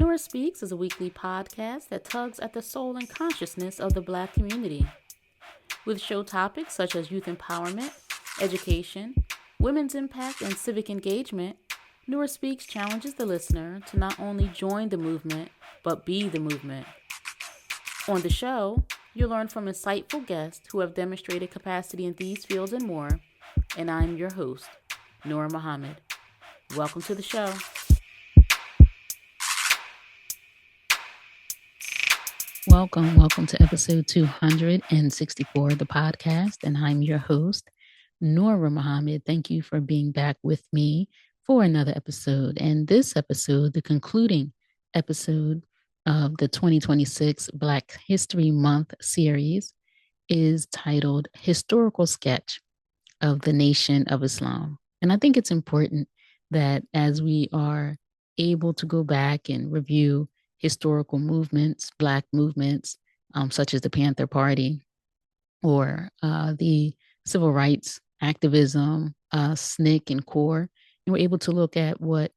Nora Speaks is a weekly podcast that tugs at the soul and consciousness of the Black community. With show topics such as youth empowerment, education, women's impact, and civic engagement, Nora Speaks challenges the listener to not only join the movement, but be the movement. On the show, you'll learn from insightful guests who have demonstrated capacity in these fields and more, and I'm your host, Nora Muhammad. Welcome to the show. Welcome to episode 264 of the podcast, and I'm your host, Nora Muhammad. Thank you for being back with me for another episode. And this episode, the concluding episode of the 2026 Black History Month series, is titled Historical Sketch of the Nation of Islam. And I think it's important that as we are able to go back and review historical movements, Black movements, such as the Panther Party or the civil rights activism, SNCC and CORE, and we're able to look at what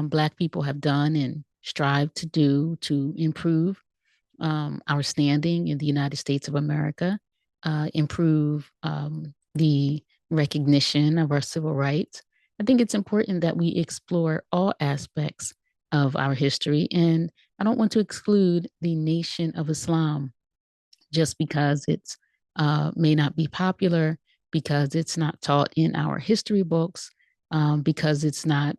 Black people have done and strive to do to improve our standing in the United States of America, improve the recognition of our civil rights. I think it's important that we explore all aspects of our history, and I don't want to exclude the Nation of Islam just because it's may not be popular, because it's not taught in our history books, because it's not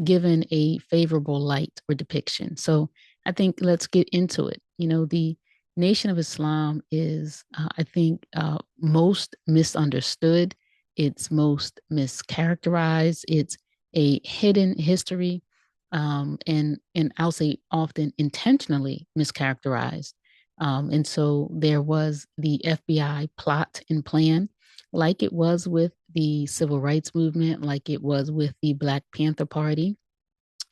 given a favorable light or depiction. So I think let's get into it. You know, the Nation of Islam is, I think, most misunderstood. It's most mischaracterized. It's a hidden history. And I'll say often intentionally mischaracterized. And so there was the FBI plot and plan, like it was with the civil rights movement, like it was with the Black Panther Party,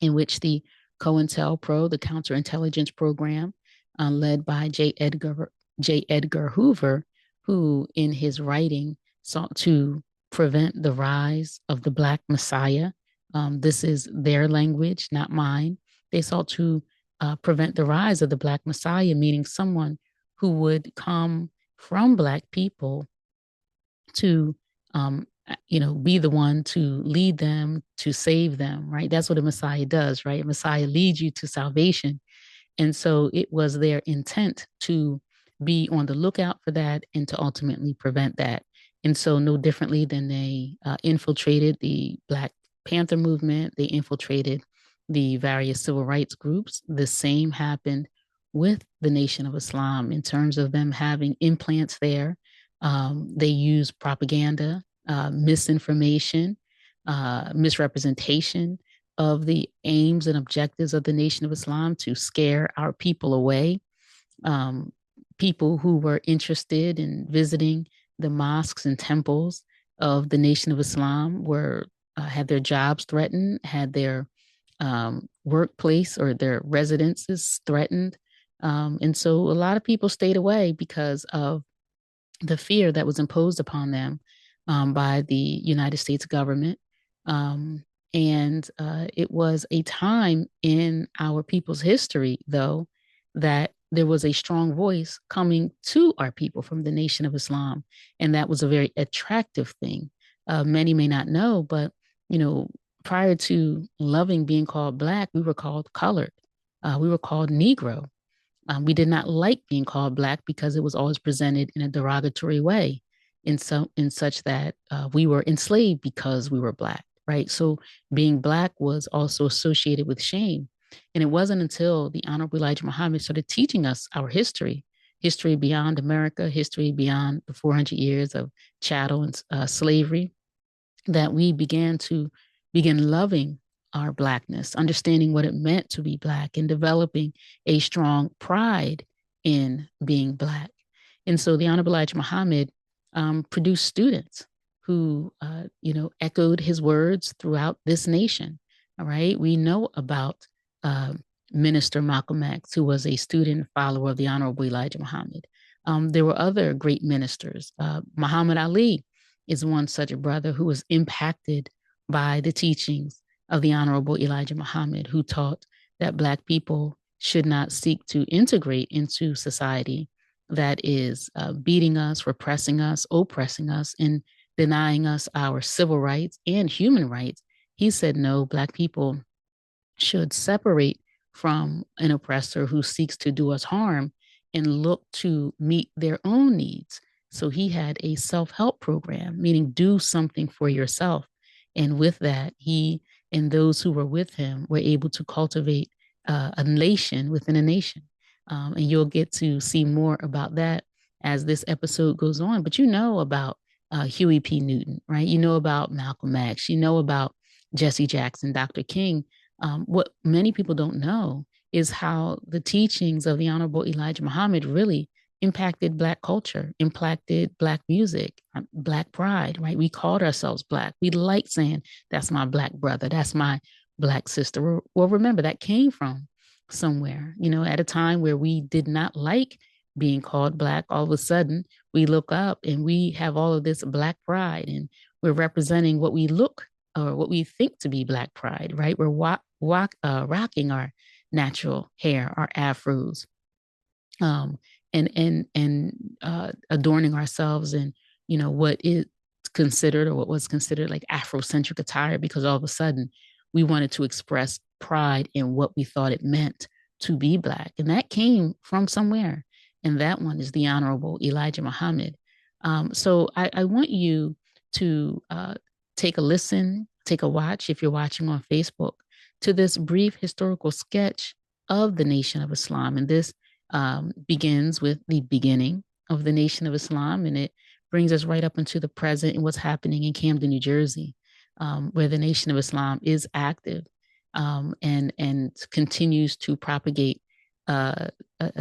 in which the COINTELPRO, the counterintelligence program, led by J. Edgar Hoover, who in his writing sought to prevent the rise of the Black Messiah. This is their language, not mine. They sought to prevent the rise of the Black Messiah, meaning someone who would come from Black people to, be the one to lead them, to save them, right? That's what a Messiah does, right? A Messiah leads you to salvation. And so it was their intent to be on the lookout for that and to ultimately prevent that. And so no differently than they infiltrated the Black Panther movement, they infiltrated the various civil rights groups. The same happened with the Nation of Islam in terms of them having implants there. They used propaganda, misinformation, misrepresentation of the aims and objectives of the Nation of Islam to scare our people away. People who were interested in visiting the mosques and temples of the Nation of Islam were had their jobs threatened, had their workplace or their residences threatened. And so a lot of people stayed away because of the fear that was imposed upon them by the United States government. And it was a time in our people's history, though, that there was a strong voice coming to our people from the Nation of Islam. And that was a very attractive thing. Many may not know, but prior to loving being called Black, we were called colored. We were called Negro. We did not like being called Black because it was always presented in a derogatory way, in such that we were enslaved because we were Black, right? So being Black was also associated with shame. And it wasn't until the Honorable Elijah Muhammad started teaching us our history beyond America, history beyond the 400 years of chattel and slavery, that we began loving our Blackness, understanding what it meant to be Black, and developing a strong pride in being Black. And so the Honorable Elijah Muhammad produced students who, echoed his words throughout this nation. All right. We know about Minister Malcolm X, who was a student and follower of the Honorable Elijah Muhammad. There were other great ministers. Muhammad Ali is one such a brother who was impacted by the teachings of the Honorable Elijah Muhammad, who taught that Black people should not seek to integrate into society that is beating us, repressing us, oppressing us, and denying us our civil rights and human rights. He said, no, Black people should separate from an oppressor who seeks to do us harm and look to meet their own needs. So he had a self-help program, meaning do something for yourself. And with that, he and those who were with him were able to cultivate a nation within a nation. And you'll get to see more about that as this episode goes on. But you know about Huey P. Newton, right? You know about Malcolm X. You know about Jesse Jackson, Dr. King. What many people don't know is how the teachings of the Honorable Elijah Muhammad really impacted Black culture, impacted Black music, Black pride, right? We called ourselves Black. We liked saying, that's my Black brother, that's my Black sister. Well, remember, that came from somewhere, at a time where we did not like being called Black. All of a sudden, we look up and we have all of this Black pride, and we're representing what we look or what we think to be Black pride, right? We're rocking our natural hair, our afros, and adorning ourselves in what is considered or what was considered like Afrocentric attire, because all of a sudden we wanted to express pride in what we thought it meant to be Black, and that came from somewhere. And that one is the Honorable Elijah Muhammad. So I want you to take a listen, take a watch, if you're watching on Facebook, to this brief historical sketch of the Nation of Islam. And this begins with the beginning of the Nation of Islam, and it brings us right up into the present and what's happening in Camden, New Jersey, where the Nation of Islam is active and continues to propagate a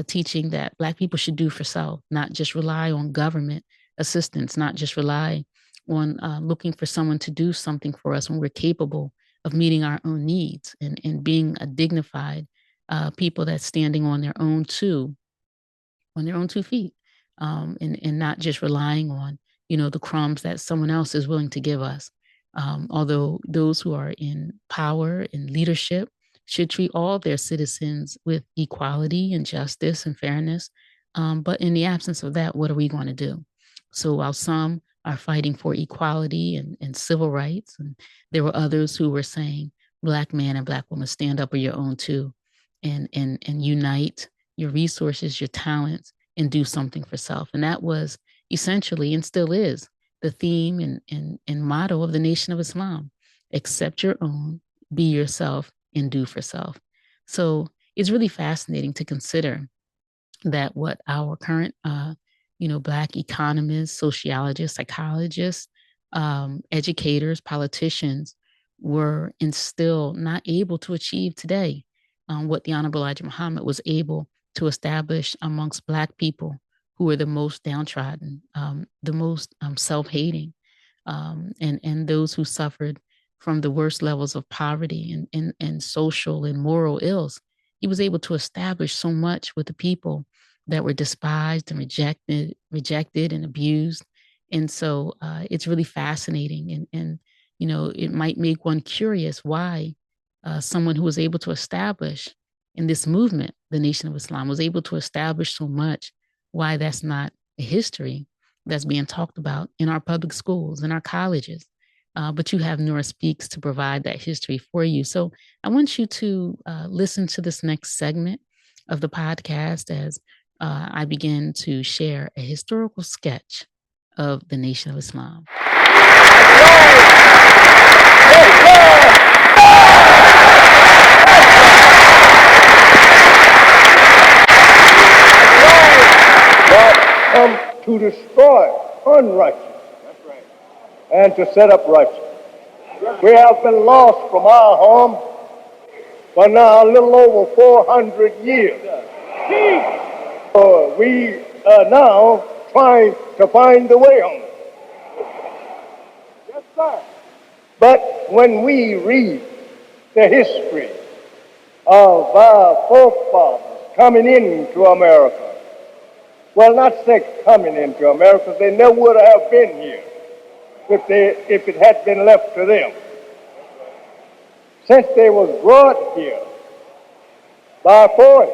teaching that Black people should do for self, not just rely on government assistance, not just rely on looking for someone to do something for us when we're capable of meeting our own needs and being a dignified people that's standing on their own two feet, and not just relying on the crumbs that someone else is willing to give us. Although those who are in power and leadership should treat all their citizens with equality and justice and fairness. But in the absence of that, what are we going to do? So while some are fighting for equality and civil rights, and there were others who were saying, Black man and Black woman, stand up on your own too, and unite your resources, your talents, and do something for self. And that was essentially, and still is, the theme and motto of the Nation of Islam: accept your own, be yourself, and do for self. So it's really fascinating to consider that what our current, Black economists, sociologists, psychologists, educators, politicians were and still not able to achieve today, what the Honorable Elijah Muhammad was able to establish amongst Black people who were the most downtrodden, the most self-hating, and those who suffered from the worst levels of poverty and social and moral ills. He was able to establish so much with the people that were despised and rejected and abused. And so it's really fascinating. And it might make one curious why someone who was able to establish in this movement, the Nation of Islam, was able to establish so much, why that's not a history that's being talked about in our public schools, in our colleges. But you have Nora Speaks to provide that history for you. So I want you to listen to this next segment of the podcast as I begin to share a historical sketch of the Nation of Islam. God come to destroy unrighteousness. That's right. And to set up righteousness. We have been lost from our home for now a little over 400 years. We are now trying to find the way home. Yes, sir. But when we read the history of our forefathers coming into America, well, not say coming into America, they never would have been here if it had been left to them. Since they was brought here by force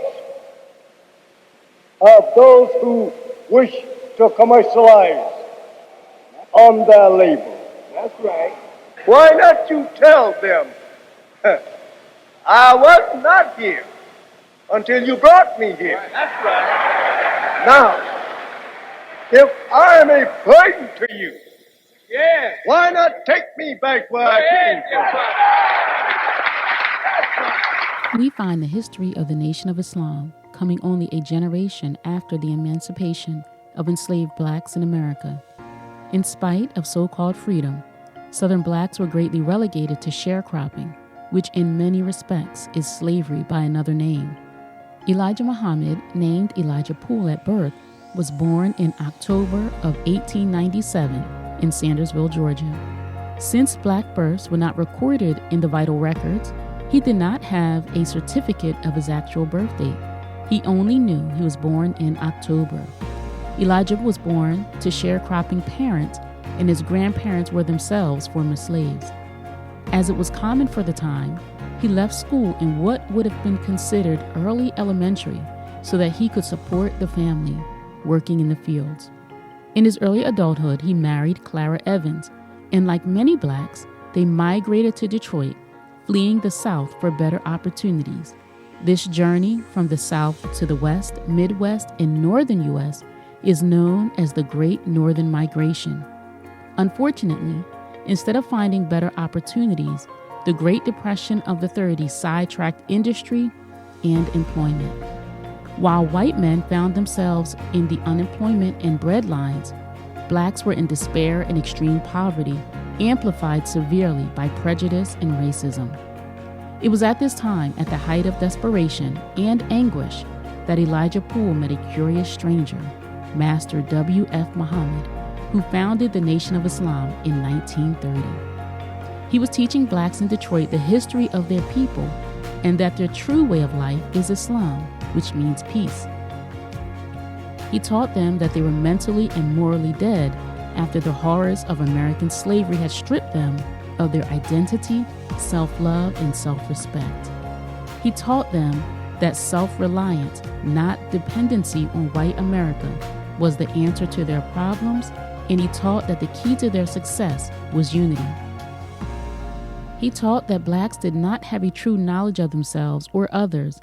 of those who wish to commercialize on their labor. That's right. Why not you tell them, I was not here until you brought me here. Right. That's right. Now, if I am a burden to you, Yeah. why not take me back where I came from? We find the history of the Nation of Islam coming only a generation after the emancipation of enslaved blacks in America. In spite of so-called freedom, Southern blacks were greatly relegated to sharecropping, which in many respects is slavery by another name. Elijah Muhammad, named Elijah Poole at birth, was born in October of 1897 in Sandersville, Georgia. Since black births were not recorded in the vital records, he did not have a certificate of his actual birth date. He only knew he was born in October. Elijah was born to sharecropping parents, and his grandparents were themselves former slaves. As it was common for the time, he left school in what would have been considered early elementary so that he could support the family working in the fields. In his early adulthood, he married Clara Evans, and like many blacks, they migrated to Detroit, fleeing the South for better opportunities. This journey from the South to the West, Midwest, and Northern U.S. is known as the Great Northern Migration. Unfortunately, instead of finding better opportunities, the Great Depression of the 30s sidetracked industry and employment. While white men found themselves in the unemployment and breadlines, blacks were in despair and extreme poverty, amplified severely by prejudice and racism. It was at this time, at the height of desperation and anguish, that Elijah Poole met a curious stranger, Master W.F. Muhammad, who founded the Nation of Islam in 1930. He was teaching blacks in Detroit the history of their people and that their true way of life is Islam, which means peace. He taught them that they were mentally and morally dead after the horrors of American slavery had stripped them of their identity, self-love, and self-respect. He taught them that self-reliance, not dependency on white America, was the answer to their problems, and he taught that the key to their success was unity. He taught that blacks did not have a true knowledge of themselves or others,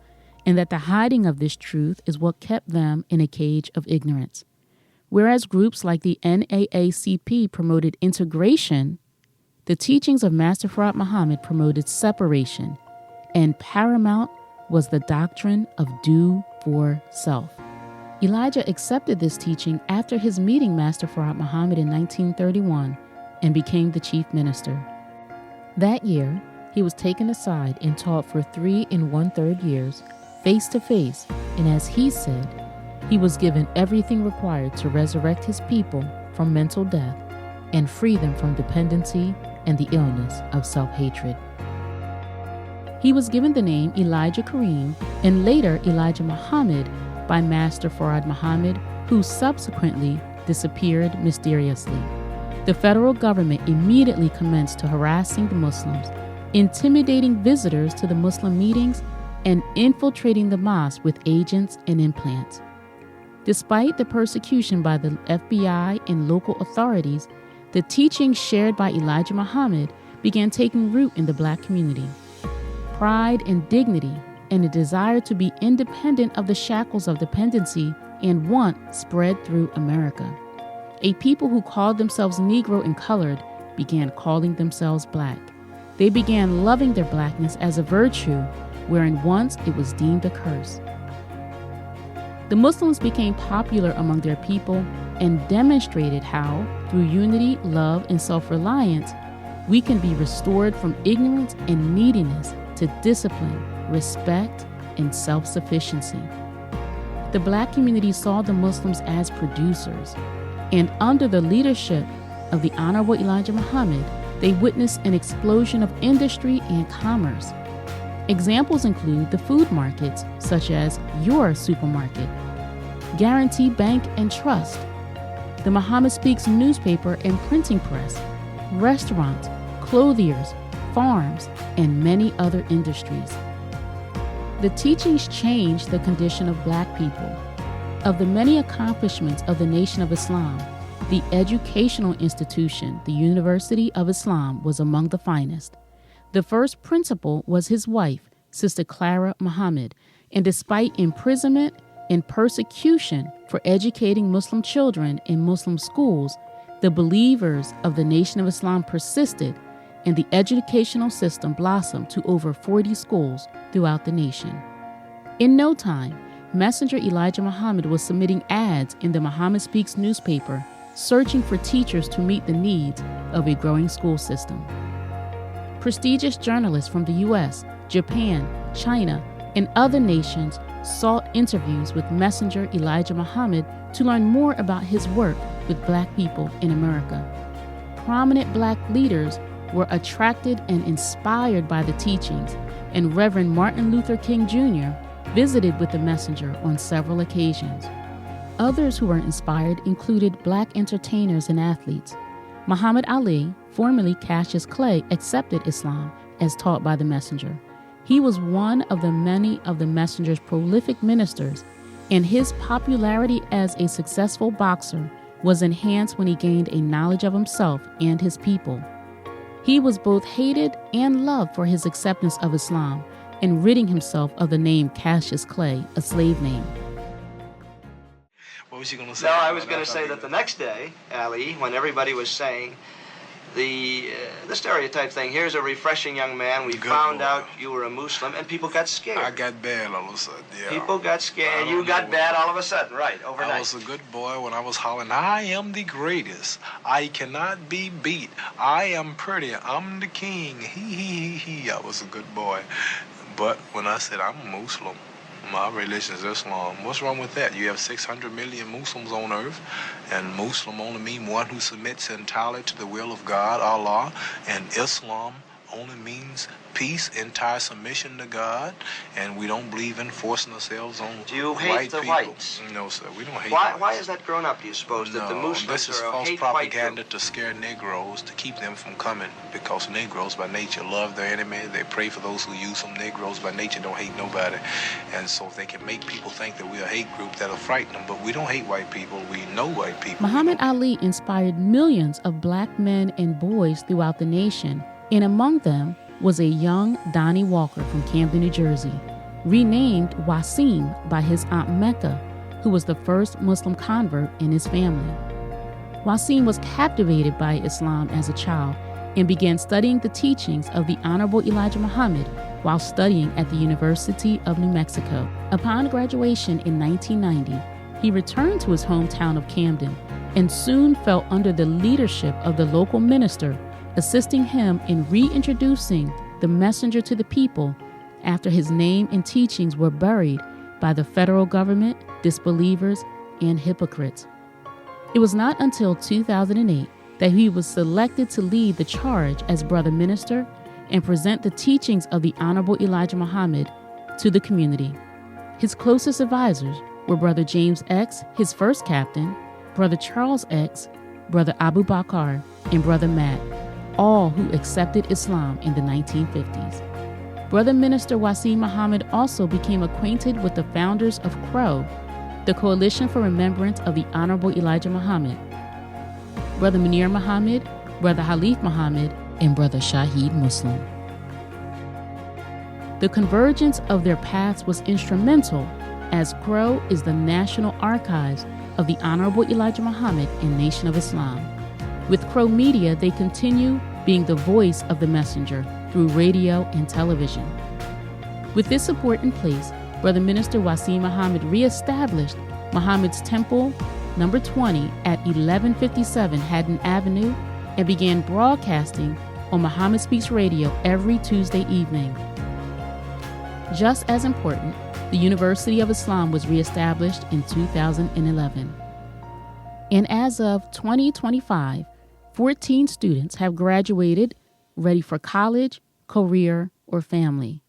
and that the hiding of this truth is what kept them in a cage of ignorance. Whereas groups like the NAACP promoted integration, the teachings of Master Fard Muhammad promoted separation, and paramount was the doctrine of do for self. Elijah accepted this teaching after his meeting Master Fard Muhammad in 1931 and became the chief minister. That year, he was taken aside and taught for 3 1/3 years, face to face, and as he said, he was given everything required to resurrect his people from mental death and free them from dependency and the illness of self-hatred. He was given the name Elijah Kareem and later Elijah Muhammad by Master Fard Muhammad, who subsequently disappeared mysteriously. The federal government immediately commenced to harassing the Muslims, intimidating visitors to the Muslim meetings, and infiltrating the mosque with agents and implants. Despite the persecution by the FBI and local authorities, the teachings shared by Elijah Muhammad began taking root in the black community. Pride and dignity and a desire to be independent of the shackles of dependency and want spread through America. A people who called themselves Negro and colored began calling themselves black. They began loving their blackness as a virtue, wherein once it was deemed a curse. The Muslims became popular among their people and demonstrated how, through unity, love, and self-reliance, we can be restored from ignorance and neediness to discipline, respect, and self-sufficiency. The black community saw the Muslims as producers, and under the leadership of the Honorable Elijah Muhammad, they witnessed an explosion of industry and commerce. Examples include the food markets, such as your supermarket, Guarantee Bank and Trust, the Muhammad Speaks newspaper and printing press, restaurants, clothiers, farms, and many other industries. The teachings changed the condition of Black people. Of the many accomplishments of the Nation of Islam, the educational institution, the University of Islam, was among the finest. The first principal was his wife, Sister Clara Muhammad, and despite imprisonment and persecution for educating Muslim children in Muslim schools, the believers of the Nation of Islam persisted, and the educational system blossomed to over 40 schools throughout the nation. In no time, Messenger Elijah Muhammad was submitting ads in the Muhammad Speaks newspaper, searching for teachers to meet the needs of a growing school system. Prestigious journalists from the U.S., Japan, China, and other nations sought interviews with Messenger Elijah Muhammad to learn more about his work with Black people in America. Prominent Black leaders were attracted and inspired by the teachings, and Reverend Martin Luther King Jr. visited with the messenger on several occasions. Others who were inspired included Black entertainers and athletes. Muhammad Ali, formerly Cassius Clay, accepted Islam as taught by the messenger. He was one of the many of the messenger's prolific ministers, and his popularity as a successful boxer was enhanced when he gained a knowledge of himself and his people. He was both hated and loved for his acceptance of Islam and ridding himself of the name Cassius Clay, a slave name. What was you going to say? No, I was going to say that the next day, Ali, when everybody was saying the stereotype thing, here's a refreshing young man, we found out you were a Muslim, and people got scared. I got bad all of a sudden, yeah. People got scared, and you got bad all of a sudden, right, overnight. I was a good boy when I was hollering, I am the greatest, I cannot be beat, I am pretty, I'm the king, he. I was a good boy. But when I said I'm a Muslim, my religion is Islam. What's wrong with that? You have 600 million Muslims on earth, and Muslim only mean one who submits entirely to the will of God, Allah, and Islam only means peace, entire submission to God, and we don't believe in forcing ourselves on Do you hate white the people. whites? No, sir, we don't hate Why has that grown up, do you suppose, that the Muslims this is are a false hate propaganda white to scare Negroes, to keep them from coming, because Negroes by nature love their enemy. They pray for those who use them. Negroes by nature don't hate nobody, and so if they can make people think that we're a hate group, that'll frighten them. But we don't hate white people. We know white people. Muhammad Ali inspired millions of Black men and boys throughout the nation, and among them was a young Donnie Walker from Camden, New Jersey, renamed Wasim by his Aunt Mecca, who was the first Muslim convert in his family. Wasim was captivated by Islam as a child and began studying the teachings of the Honorable Elijah Muhammad while studying at the University of New Mexico. Upon graduation in 1990, he returned to his hometown of Camden and soon fell under the leadership of the local minister, assisting him in reintroducing the messenger to the people after his name and teachings were buried by the federal government, disbelievers, and hypocrites. It was not until 2008 that he was selected to lead the charge as brother minister and present the teachings of the Honorable Elijah Muhammad to the community. His closest advisors were Brother James X, his first captain, Brother Charles X, Brother Abu Bakr, and Brother Matt, all who accepted Islam in the 1950s. Brother Minister Wasim Muhammad also became acquainted with the founders of CROW, the Coalition for Remembrance of the Honorable Elijah Muhammad, Brother Munir Muhammad, Brother Halif Muhammad, and Brother Shahid Muslim. The convergence of their paths was instrumental, as CROW is the national archives of the Honorable Elijah Muhammad and Nation of Islam. With CROW Media, they continue being the voice of the messenger through radio and television. With this support in place, Brother Minister Wasim Muhammad reestablished Muhammad's Temple number 20 at 1157 Haddon Avenue and began broadcasting on Muhammad Speaks Radio every Tuesday evening. Just as important, the University of Islam was reestablished in 2011. And as of 2025, 14 students have graduated, ready for college, career, or family.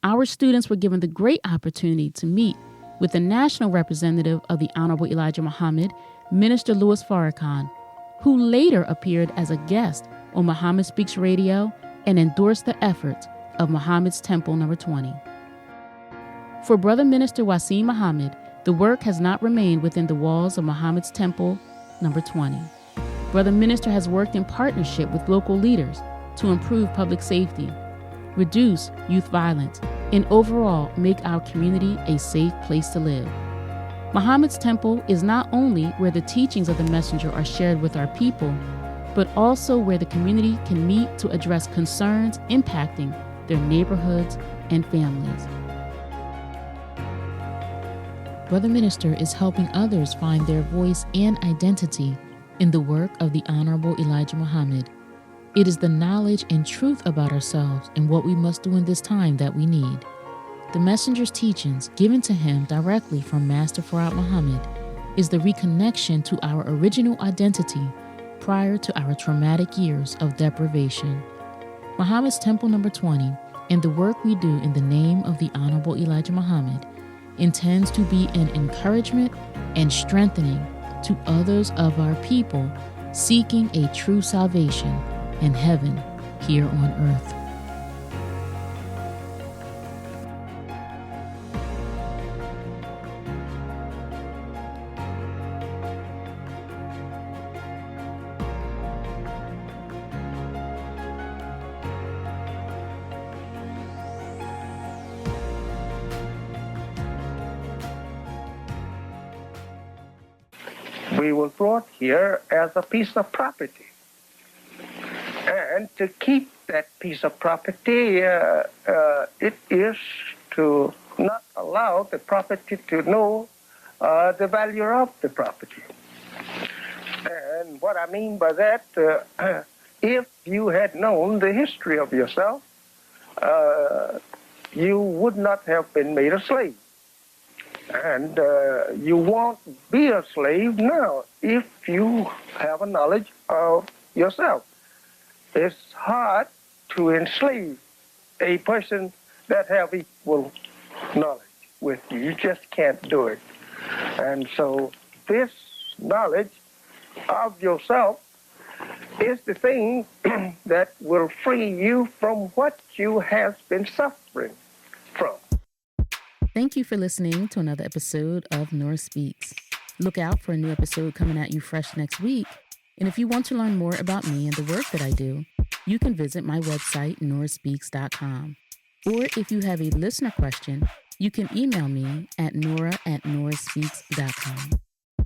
Our students were given the great opportunity to meet with the national representative of the Honorable Elijah Muhammad, Minister Louis Farrakhan, who later appeared as a guest on Muhammad Speaks Radio and endorsed the efforts of Muhammad's Temple number 20. For Brother Minister Wasim Muhammad, the work has not remained within the walls of Muhammad's Temple, number 20. Brother Minister has worked in partnership with local leaders to improve public safety, reduce youth violence, and overall make our community a safe place to live. Muhammad's Temple is not only where the teachings of the messenger are shared with our people, but also where the community can meet to address concerns impacting their neighborhoods and families. Brother Minister is helping others find their voice and identity in the work of the Honorable Elijah Muhammad. It is the knowledge and truth about ourselves and what we must do in this time that we need. The messenger's teachings, given to him directly from Master Farad Muhammad, is the reconnection to our original identity prior to our traumatic years of deprivation. Muhammad's Temple number 20 and the work we do in the name of the Honorable Elijah Muhammad intends to be an encouragement and strengthening to others of our people seeking a true salvation and heaven here on earth. We were brought here as a piece of property. And to keep that piece of property, it is to not allow the property to know the value of the property. And what I mean by that, if you had known the history of yourself, you would not have been made a slave. And you won't be a slave now if you have a knowledge of yourself. It's hard to enslave a person that have equal knowledge with you. You just can't do it. And so this knowledge of yourself is the thing that will free you from what you have been suffering from. Thank you for listening to another episode of Noor Speaks. Look out for a new episode coming at you fresh next week. And if you want to learn more about me and the work that I do, you can visit my website, noorspeaks.com. Or if you have a listener question, you can email me at nora@noorspeaks.com.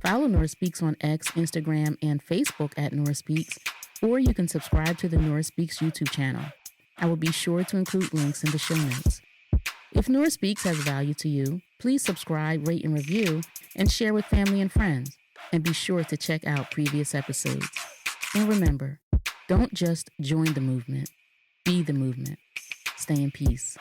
Follow Noor Speaks on X, Instagram, and Facebook at Noor Speaks, or you can subscribe to the Noor Speaks YouTube channel. I will be sure to include links in the show notes. If Noor Speaks has value to you, please subscribe, rate, and review, and share with family and friends. And be sure to check out previous episodes. And remember, don't just join the movement, be the movement. Stay in peace.